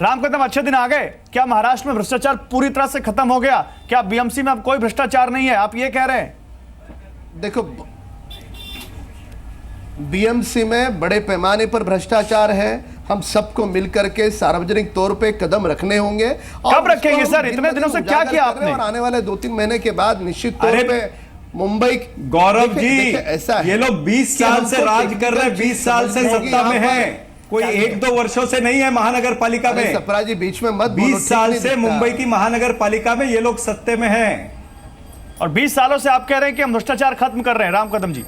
राम कदम, अच्छे दिन आ गए। क्या महाराष्ट्र में भ्रष्टाचार पूरी तरह से खत्म हो गया? क्या बीएमसी में अब कोई भ्रष्टाचार नहीं है, आप ये कह रहे हैं? देखो, बीएमसी में बड़े पैमाने पर भ्रष्टाचार है। हम सबको मिलकर के सार्वजनिक तौर पे कदम रखने होंगे। कब रखेंगे सर? इतने दिनों से क्या किया आपने? और आने वाले 2-3 महीने के बाद निश्चित तौर पे मुंबई। गौरव जी, ऐसा है, ये लोग 20 साल से राज कर रहे हैं, 20 साल से सत्ता में हैं, कोई 1-2 वर्षों से नहीं है महानगर पालिका में। सपरा जी बीच में मत बोलो। 20 साल से मुंबई की महानगर पालिका में ये लोग सत्ते में हैं। और 20 सालों से आप कह रहे हैं कि हम भ्रष्टाचार खत्म कर रहे हैं। राम कदम जी,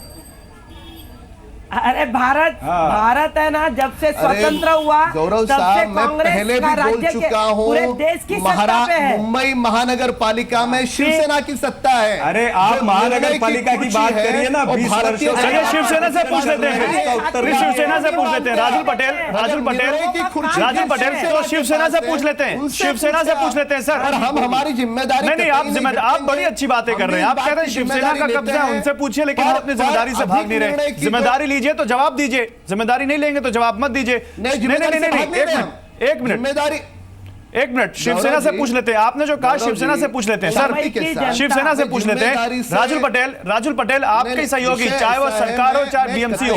अरे भारत है ना, जब से स्वतंत्र हुआ गौरव तब से साहब, मैं कांग्रेस पहले का भी बोल राज्य चुका हूँ, पूरे देश की सत्ता पे है। मुंबई महानगर पालिका में शिवसेना की सत्ता है। अरे आप महानगर पालिका की बात करिए ना, 20 वर्षों से। चलिए शिवसेना से पूछ लेते हैं, शिवसेना से पूछ लेते हैं। राजुल पटेल तो शिवसेना से पूछ लेते हैं, शिवसेना से पूछ लेते हैं सर। और हम हमारी जिम्मेदारी नहीं, आप बड़ी अच्छी बातें कर रहे हैं। आप कह रहे हैं शिवसेना का कब्जा है, उनसे पूछिए, लेकिन आप अपनी जिम्मेदारी से भाग नहीं रहे। जिम्मेदारी लीजिए तो जवाब दीजिए, जिम्मेदारी नहीं लेंगे तो जवाब मत दीजिए। नहीं, एक मिनट, शिवसेना से पूछ लेते हैं। आपने जो कहा शिवसेना से पूछ लेते हैं सर, शिवसेना से पूछ लेते हैं। राजुल पटेल आपके सहयोगी, चाहे वो सरकार हो चाहे बीएमसी हो,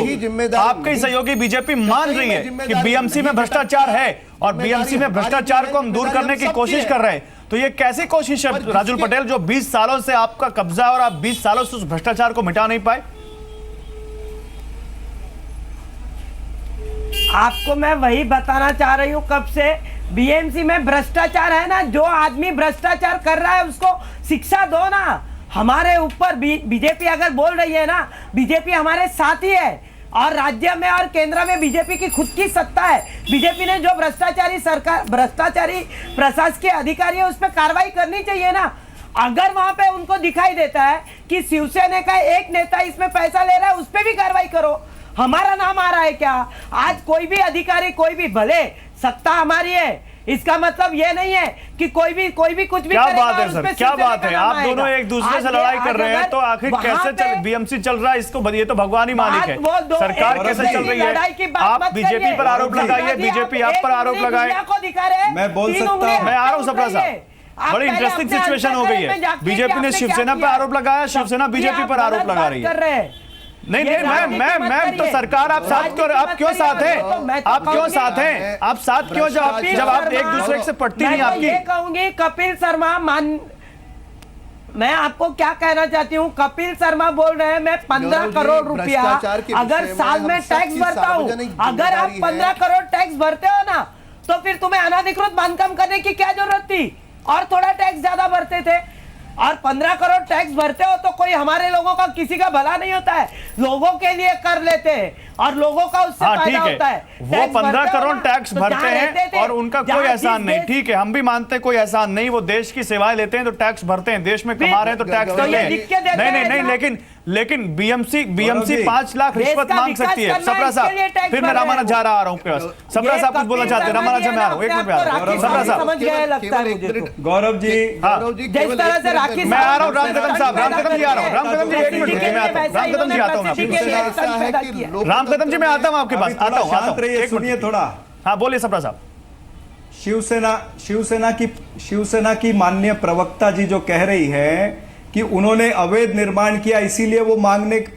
आपके सहयोगी बीजेपी मान रही है कि बीएमसी में भ्रष्टाचार है और बीएमसी में भ्रष्टाचार को हम दूर करने की कोशिश कर रहे हैं। तो ये कैसी कोशिश है राजुल पटेल, जो 20 सालों से आपका कब्जा है और आप 20 सालों से उस भ्रष्टाचार को मिटा नहीं पाए? आपको मैं वही बताना चाह रही हूँ कब से, बीएमसी में भ्रष्टाचार है ना, जो आदमी भ्रष्टाचार कर रहा है उसको शिक्षा दो ना। हमारे ऊपर बीजेपी अगर बोल रही है ना, बीजेपी हमारे साथ ही है और राज्य में और केंद्र में बीजेपी की खुद की सत्ता है। बीजेपी ने जो भ्रष्टाचारी प्रशासकीय अधिकारी है उस पर कार्रवाई करनी चाहिए ना। अगर वहां पे उनको दिखाई देता है कि शिवसेना का एक नेता इसमें पैसा ले रहा है, उस पर भी कार्रवाई करो। हमारा नाम आ रहा है क्या? आज कोई भी अधिकारी, कोई भी, भले सत्ता हमारी है, इसका मतलब ये नहीं है कि कोई भी कुछ भी क्या बात है सर, क्या बात है? आप दोनों एक दूसरे से लड़ाई कर रहे हैं, तो आखिर कैसे बीएमसी चल रहा है? इसको ये तो भगवान ही मालिक है, सरकार कैसे चल रही है? आप बीजेपी पर आरोप लगाइए, बीजेपी आप पर आरोप लगाए। मैं बोल सकता हूं, मैं आ रहा हूं सपरा साहब। बड़ी इंटरेस्टिंग सिचुएशन हो गई है। बीजेपी ने शिवसेना पर आरोप लगाया, शिवसेना बीजेपी पर आरोप लगा रही है। नहीं, मैं तो सरकार, आप साथ क्यों? आप क्यों साथ हैं? आप क्यों साथ हैं? आप साथ क्यों, जब आप एक दूसरे से पटती नहीं आपकी? ये कहूंगी कपिल शर्मा मैं आपको क्या कहना चाहती हूँ, कपिल शर्मा बोल रहे हैं मैं 15 करोड़ रुपया अगर साल में टैक्स भरता हूँ। अगर आप 15 करोड़ टैक्स भरते हो ना, तो फिर तुम्हें अनधिकृत बांधकाम करने की क्या जरूरत थी? और थोड़ा टैक्स ज्यादा भरते थे। और 15 करोड़ टैक्स भरते हो तो कोई हमारे लोगों का किसी का भला नहीं होता है, लोगों के लिए कर लेते हैं और लोगों का उससे फायदा होता है। वो 15 करोड़ टैक्स भरते हैं और उनका कोई एहसान नहीं। ठीक है, हम भी मानते हैं कोई एहसान नहीं, वो देश की सेवाएं लेते हैं तो टैक्स भरते हैं, देश में कमा रहे हैं तो टैक्स देते हैं। नहीं, लेकिन बीएमसी 5 लाख रिश्वत मांग सकती है। सपरा साहब, फिर मैं रामानंद जा रहा हूँ आपके पास। सपरा साहब कुछ बोलना चाहते हैं? रामानंद जी मैं आ रहा हूँ, एक मिनट में आ रहा हूँ। सपरा साहब, गौरव जी, जिस तरह से राखी, मैं आ रहा हूँ। रामकदम साहब, रामकदम जी आ रहा हूँ। रामकदम जी एक मिनट रुकिए, मैं आता हूँ। रामकदम जी आता हूँ, रामकदम जी मैं आता हूँ आपके पास, आता हूँ। शांत रहिए, सुनिए थोड़ा। हाँ बोलिए सपरा साहब। शिवसेना की माननीय प्रवक्ता जी जो कह रही है कि उन्होंने अवैध निर्माण किया, इसीलिए वो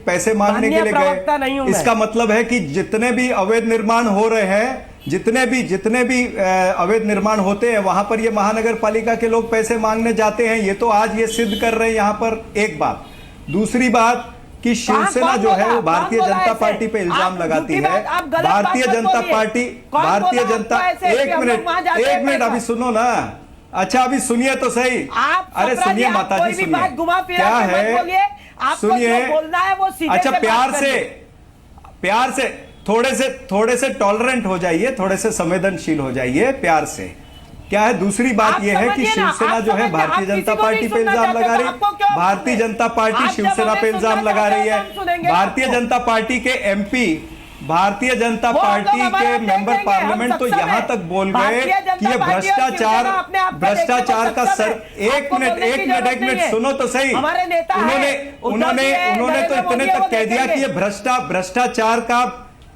पैसे मांगने के लिए गए। इसका मतलब है कि जितने भी अवैध निर्माण हो रहे हैं, जितने भी अवैध निर्माण होते हैं, वहां पर ये महानगर पालिका के लोग पैसे मांगने जाते हैं। ये तो आज ये सिद्ध कर रहे हैं यहां पर, एक बात। दूसरी बात कि शिवसेना जो है वो भारतीय जनता पार्टी पे इल्जाम लगाती है। भारतीय जनता एक मिनट अभी सुनो ना। अच्छा अभी सुनिए तो सही। अरे सुनिए माता जी, सुनिए क्या है, सुनिए। अच्छा प्यार से थोड़े से टॉलरेंट हो जाइए, थोड़े से संवेदनशील हो जाइए, प्यार से। क्या है, दूसरी बात यह है कि शिवसेना जो है भारतीय जनता पार्टी पे इल्जाम लगा रही है। भारतीय जनता पार्टी शिवसेना पे इल्जाम लगा रही है। भारतीय जनता पार्टी के एमपी, भारतीय जनता पार्टी के मेंबर पार्लियामेंट तो यहां तक बोल गए कि ये भ्रष्टाचार का सर। एक मिनट सुनो तो सही। उन्होंने तो इतने तक कह दिया कि ये भ्रष्टाचार का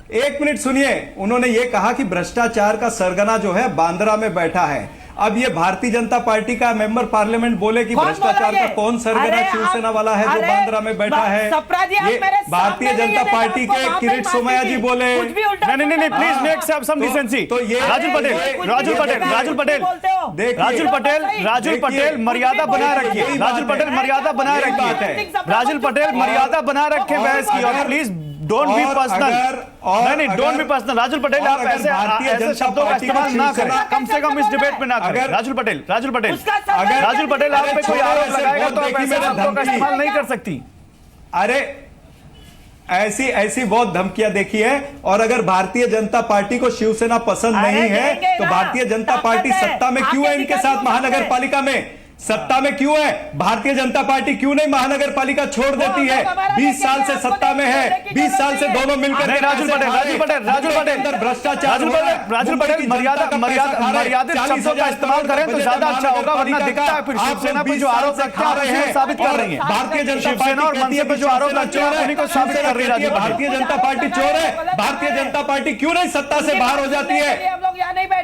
एक मिनट सुनिए, उन्होंने ये कहा कि भ्रष्टाचार का सरगना जो है बांद्रा में बैठा है। अब ये भारतीय जनता पार्टी का मेंबर पार्लियामेंट बोले कि भ्रष्टाचार का कौन सरगना शिवसेना वाला है जो बांद्रा में बैठा है। ये भारतीय जनता पार्टी के किरीट सोमैया जी बोले। नहीं, प्लीज मेक सम डिसेंसी। तो ये राजुल पटेल मर्यादा बनाए रखिए। राजुल पटेल मर्यादा बनाए रखिए। राजुल पटेल मर्यादा बनाए रखे बहस की। और प्लीज डोंट बी पर्सनल। नहीं, don't be personal. Rajul Patel, आप ऐसे शब्दों का इस्तेमाल ना करें, कम से कम इस डिबेट में ना करें। राजुल पटेल, आप पे कोई आरोप लगाएगा तो आप ऐसे शब्दों का इस्तेमाल नहीं कर सकती। अरे ऐसी बहुत धमकियां देखी है। और अगर भारतीय जनता पार्टी को शिवसेना पसंद नहीं है तो भारतीय जनता पार्टी सत्ता में क्यों है इनके साथ? महानगर पालिका में सत्ता में क्यों है? भारतीय जनता पार्टी क्यों नहीं महानगर पालिका छोड़ देती है? 20 साल से सत्ता में है, 20 साल से दोनों मिलकर। राजुल पटेल भ्रष्टाचार, राजुल पटेल मर्यादित शब्दों का इस्तेमाल करें तो ज्यादा अच्छा होगा, वरना दिखता है फिर शिवसेना पे जो आरोप लगते हैं साबित कर रही है। भारतीय जनता शिवसेना और मनसे पे जो आरोप लगते हैं उन्हीं को साबित कर रही है। भारतीय जनता पार्टी चोर है। भारतीय जनता पार्टी क्यों नहीं सत्ता से बाहर हो जाती है?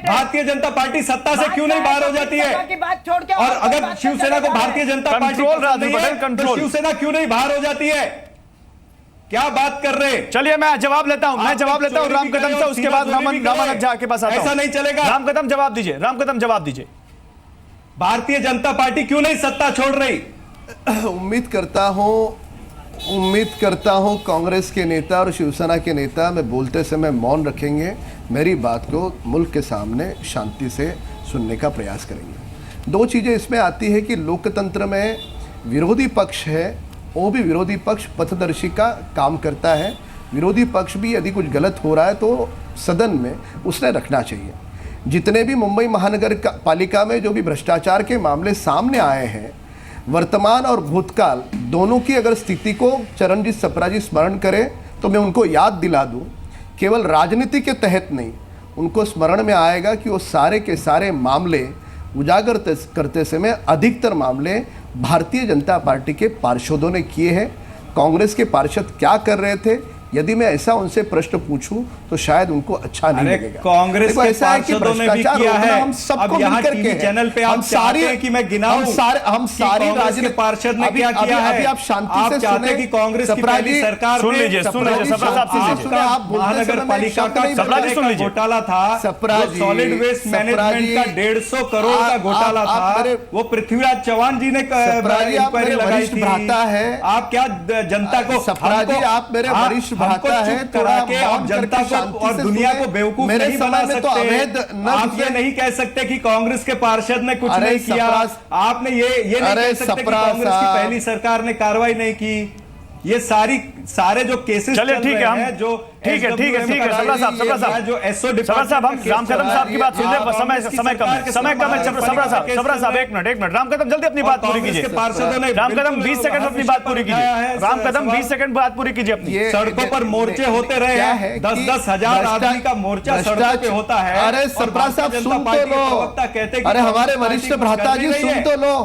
भारतीय जनता पार्टी सत्ता से क्यों नहीं बाहर हो जाती है? और अगर शिवसेना को भारतीय जनता पार्टी कंट्रोल, शिवसेना क्यों नहीं बाहर हो जाती है? क्या बात कर रहे? चलिए मैं जवाब लेता हूं राम कदम से, उसके बाद रामानंद झा के पास आता हूं। ऐसा नहीं चलेगा। राम कदम जवाब दीजिए। भारतीय जनता पार्टी क्यों नहीं सत्ता छोड़ रही? उम्मीद करता हूं कांग्रेस के नेता और शिवसेना के नेता में बोलते समय मौन रखेंगे, मेरी बात को मुल्क के सामने शांति से सुनने का प्रयास करेंगे। दो चीज़ें इसमें आती है कि लोकतंत्र में विरोधी पक्ष है, वो भी विरोधी पक्ष पथदर्शी का काम करता है। विरोधी पक्ष भी यदि कुछ गलत हो रहा है तो सदन में उसने रखना चाहिए। जितने भी मुंबई महानगर पालिका में जो भी भ्रष्टाचार के मामले सामने आए हैं, वर्तमान और भूतकाल दोनों की अगर स्थिति को चरणजीत सप्रा जी स्मरण करें तो मैं उनको याद दिला दूं, केवल राजनीति के तहत नहीं, उनको स्मरण में आएगा कि वो सारे के सारे मामले उजागर करते समय अधिकतर मामले भारतीय जनता पार्टी के पार्षदों ने किए हैं। कांग्रेस के पार्षद क्या कर रहे थे, यदि मैं ऐसा उनसे प्रश्न पूछूं तो शायद उनको अच्छा नहीं लगेगा। कांग्रेस के पार्षदों ने भी किया है। हम सबको मिलकर के चैनल पे आप चाहते हैं कि मैं गिनाऊं, हम सारी राजनीतिक पार्षद ने क्या किया है? अभी आप शांति से सुने कि कांग्रेस की पहली सरकार सुन लीजिए महानगर पालिका का घोटाला था, सॉलिड वेस्ट मैनेजमेंट का 150 करोड़ का घोटाला था, वो पृथ्वीराज चौहान जी ने इंक्वायरी लगाई थी। आप क्या जनता को, आप मेरे वरिष्ठ भ्राता है, करा के आप जनता को और दुनिया को बेवकूफ नहीं बना सकते। आप ये नहीं कह सकते कि कांग्रेस के पार्षद ने कुछ नहीं किया। आपने ये नहीं कह सकते कि कांग्रेस की पहली सरकार ने कार्रवाई नहीं की। ये सारे जो केसेस चलिए ठीक है, हम जो ठीक है सबरा साहब जो एसओ सबरा साहब, हम राम कदम साहब की बात सुन ले। समय कम है। सबरा साहब एक मिनट राम कदम जल्दी अपनी बात पूरी कीजिए। राम कदम 20 सेकंड अपनी बात पूरी कीजिए। राम कदम 20 सेकंड बात पूरी कीजिए अपनी। सड़कों पर मोर्चे होते रहे हैं, 10-10 हजार आदमी का मोर्चा सड़कों पे होता है। अरे सबरा साहब सुन तो लो, अरे हमारे वरिष्ठ भ्राता जी सुन तो लो।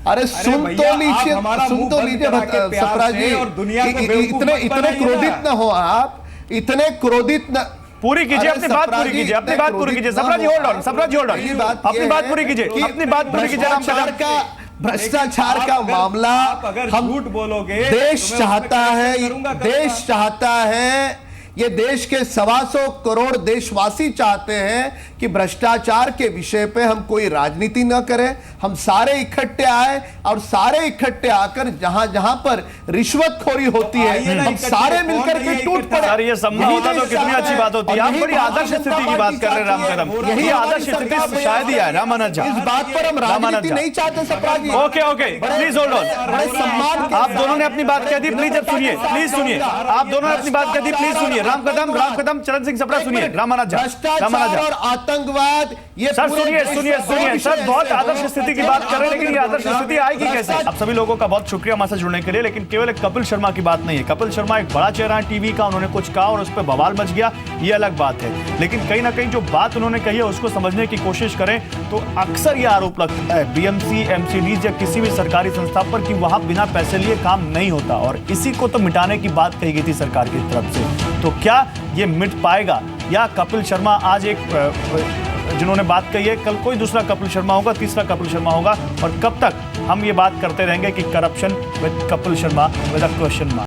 अरे सुन तो लीजिए सप्रा जी, और दुनिया को इतने क्रोधित न हो आप, इतने क्रोधित न। पूरी कीजिए अपनी बात पूरी कीजिए सप्रा जी होल्ड ऑन अपनी बात पूरी कीजिए भ्रष्टाचार का मामला हम झूठ बोलोगे, देश चाहता है ये देश के 125 करोड़ देशवासी चाहते हैं कि भ्रष्टाचार के विषय पे हम कोई राजनीति न करें, हम सारे इकट्ठे आए और सारे इकट्ठे आकर जहां जहां पर रिश्वतखोरी होती है हम सारे मिलकर के टूट पड़े। सर ये संभव होता तो कितनी अच्छी बात होती है। आप बड़ी आदर्श स्थिति की बात कर रहे हैं राम कदम, यही आदर्श स्थिति शायद ही है। रामानंद झा, इस बात पर हम राजनीति नहीं चाहते Sapra ji. Okay please hold on. बड़े सम्मान, आप दोनों ने अपनी बात कह दी, प्लीज अब सुनिए, आप दोनों ने अपनी बात कह दी, प्लीज सुनिए। सुनिए, राम कदम चरण सिंह सप्रा सुनिए, रामानाथ झा। भ्रष्टाचार और आतंकवाद, ये सर सुनिए सर, बहुत आदर्श स्थिति की बात कर रहे हैं, लेकिन ये आदर्श स्थिति आएगी कैसे? आप सभी लोगों का बहुत शुक्रिया हमारे साथ जुड़ने के लिए, लेकिन केवल एक कपिल शर्मा की बात नहीं है। कपिल शर्मा एक बड़ा चेहरा है टीवी का, उन्होंने कुछ कहा और उस पर बवाल मच गया, ये अलग बात है। लेकिन कहीं ना कहीं जो बात उन्होंने कही है उसको समझने की कोशिश करें तो अक्सर ये आरोप लगता है बीएमसी, एमसीडीज या किसी भी सरकारी संस्था पर कि वहां बिना पैसे लिए काम नहीं होता, और इसी को तो मिटाने की बात कही गई थी सरकार की तरफ से। तो क्या ये मिट पाएगा, या कपिल शर्मा आज एक जिन्होंने बात कही है, कल कोई दूसरा कपिल शर्मा होगा, तीसरा कपिल शर्मा होगा, और कब तक हम ये बात करते रहेंगे कि corruption with Kapil Sharma with a question mark.